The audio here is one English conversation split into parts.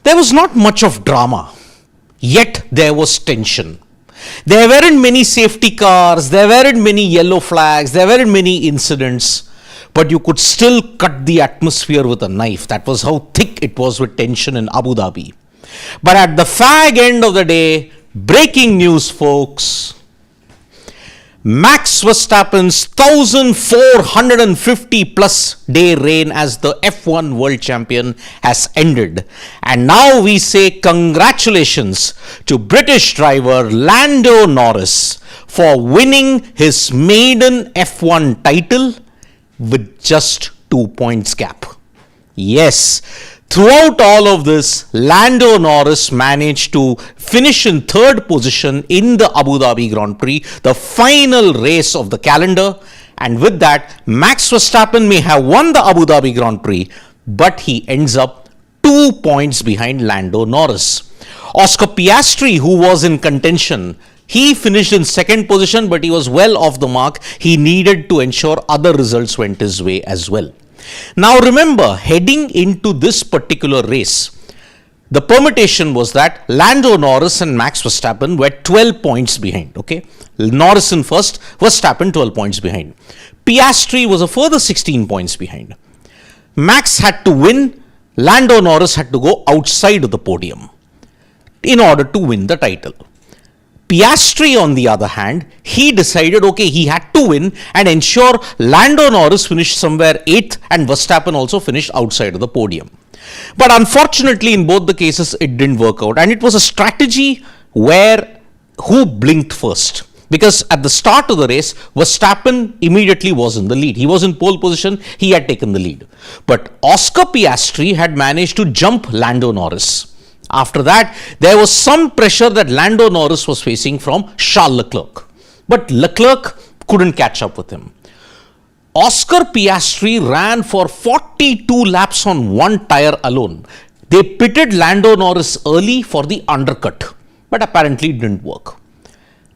There was not much of drama, yet there was tension. There weren't many safety cars, there weren't many yellow flags, there weren't many incidents, but you could still cut the atmosphere with a knife. That was how thick it was with tension in Abu Dhabi. But at the fag end of the day, breaking news, folks. Max Verstappen's 1,450 plus day reign as the F1 world champion has ended. And now we say congratulations to British driver Lando Norris for winning his maiden F1 title with just 2 points gap. Yes, throughout all of this, Lando Norris managed to finish in third position in the Abu Dhabi Grand Prix, the final race of the calendar. And with that, Max Verstappen may have won the Abu Dhabi Grand Prix, but he ends up 2 points behind Lando Norris. Oscar Piastri, who was in contention, he finished in second position, but he was well off the mark. He needed to ensure other results went his way as well. Now remember, heading into this particular race, the permutation was that Lando Norris and Max Verstappen were 12 points behind. Okay, Norris in first, Verstappen 12 points behind. Piastri was a further 16 points behind. Max had to win, Lando Norris had to go outside of the podium in order to win the title. Piastri, on the other hand, he decided, okay, he had to win and ensure Lando Norris finished somewhere 8th and Verstappen also finished outside of the podium. But unfortunately, in both the cases, it didn't work out. And it was a strategy where who blinked first. Because at the start of the race, Verstappen immediately was in the lead. He was in pole position, he had taken the lead. But Oscar Piastri had managed to jump Lando Norris. After that, there was some pressure that Lando Norris was facing from Charles Leclerc. But Leclerc couldn't catch up with him. Oscar Piastri ran for 42 laps on one tire alone. They pitted Lando Norris early for the undercut, but apparently it didn't work.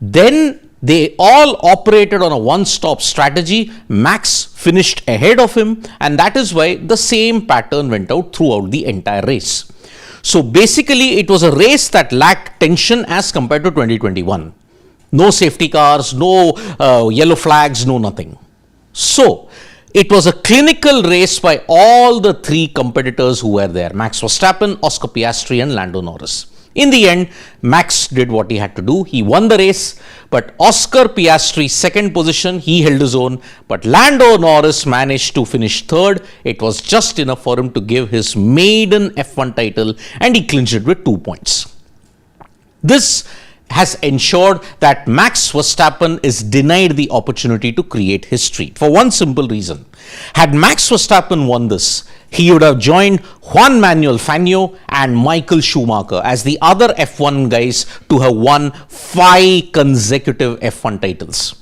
Then they all operated on a one-stop strategy. Max finished ahead of him, and that is why the same pattern went out throughout the entire race. So basically, it was a race that lacked tension as compared to 2021. No safety cars, no yellow flags, no nothing. So it was a clinical race by all the three competitors who were there: Max Verstappen, Oscar Piastri and Lando Norris. In the end, Max did what he had to do. He won the race, but Oscar Piastri, second position, he held his own. But Lando Norris managed to finish third. It was just enough for him to give his maiden F1 title, and he clinched it with 2 points. This has ensured that Max Verstappen is denied the opportunity to create history for one simple reason. Had Max Verstappen won this, he would have joined Juan Manuel Fangio and Michael Schumacher as the other F1 guys to have won 5 consecutive F1 titles.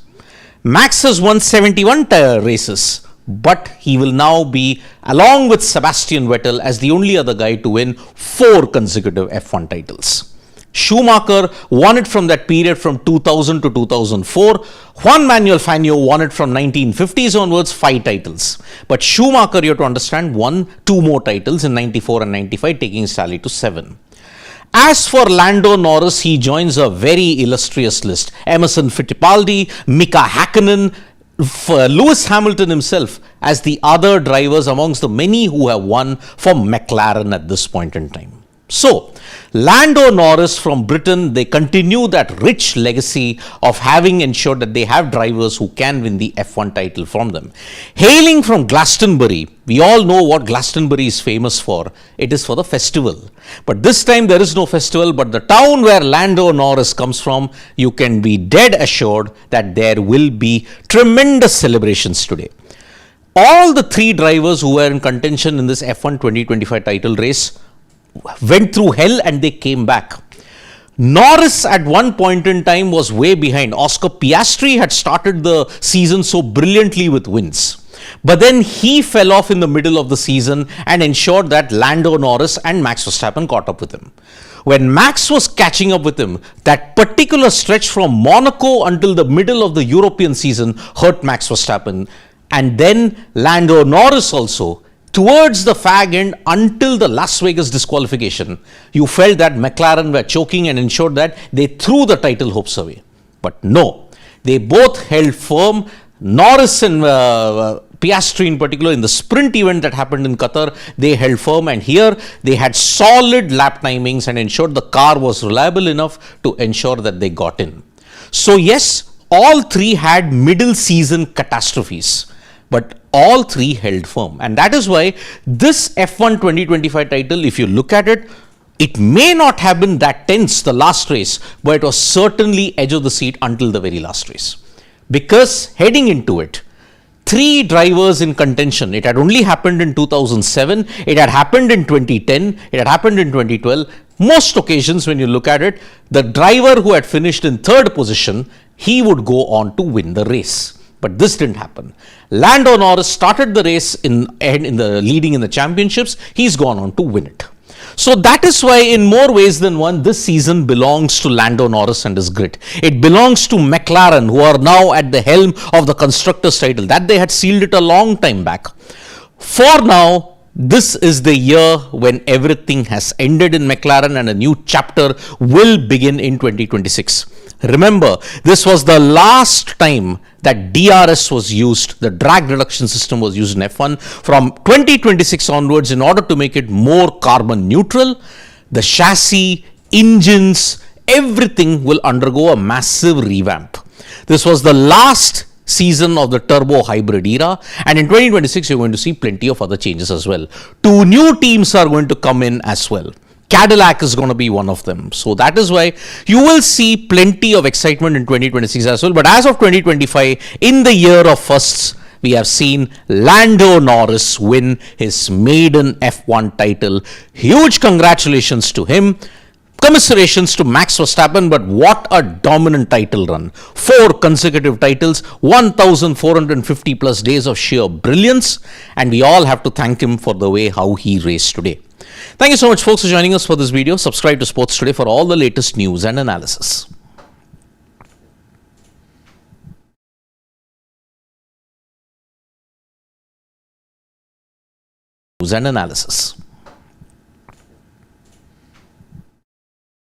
Max has won 71 races, but he will now be, along with Sebastian Vettel, as the only other guy to win 4 consecutive F1 titles. Schumacher won it from that period from 2000 to 2004. Juan Manuel Fangio won it from 1950s onwards, 5 titles. But Schumacher, you have to understand, won 2 more titles in 94 and 95, taking his tally to 7. As for Lando Norris, he joins a very illustrious list: Emerson Fittipaldi, Mika Hakkinen, Lewis Hamilton himself as the other drivers amongst the many who have won for McLaren at this point in time. So, Lando Norris from Britain, they continue that rich legacy of having ensured that they have drivers who can win the F1 title from them. Hailing from Glastonbury, we all know what Glastonbury is famous for. It is for the festival. But this time there is no festival, but the town where Lando Norris comes from, you can be dead assured that there will be tremendous celebrations today. All the 3 drivers who were in contention in this F1 2025 title race went through hell and they came back. Norris at one point in time was way behind. Oscar Piastri had started the season so brilliantly with wins. But then he fell off in the middle of the season and ensured that Lando Norris and Max Verstappen caught up with him. When Max was catching up with him, that particular stretch from Monaco until the middle of the European season hurt Max Verstappen. And then Lando Norris also, towards the fag end until the Las Vegas disqualification, you felt that McLaren were choking and ensured that they threw the title hopes away. But no, they both held firm. Norris and Piastri in particular, in the sprint event that happened in Qatar, they held firm, and here they had solid lap timings and ensured the car was reliable enough to ensure that they got in. So yes, all three had middle season catastrophes, but all three held firm. And that is why this F1 2025 title, if you look at it, it may not have been that tense the last race, but it was certainly edge of the seat until the very last race. Because heading into it, three drivers in contention. It had only happened in 2007, it had happened in 2010, it had happened in 2012. Most occasions when you look at it, the driver who had finished in third position, he would go on to win the race. But this didn't happen. Lando Norris started the race leading in the championships. He's gone on to win it. So that is why in more ways than one, this season belongs to Lando Norris and his grit. It belongs to McLaren, who are now at the helm of the Constructors' title. That they had sealed it a long time back. For now, this is the year when everything has ended in McLaren and a new chapter will begin in 2026. Remember, this was the last time that DRS was used, the drag reduction system was used in F1. From 2026 onwards, in order to make it more carbon neutral, the chassis, engines, everything will undergo a massive revamp. This was the last season of the turbo hybrid era, and in 2026 you're going to see plenty of other changes as well. Two new teams are going to come in as well. Cadillac is going to be one of them. So that is why you will see plenty of excitement in 2026 as well. But as of 2025, in the year of firsts, we have seen Lando Norris win his maiden F1 title. Huge congratulations to him. Commiserations to Max Verstappen, but what a dominant title run. 4 consecutive titles, 1,450 plus days of sheer brilliance, and we all have to thank him for the way how he raced today. Thank you so much, folks, for joining us for this video. Subscribe to Sports Today for all the latest news and analysis. News and analysis.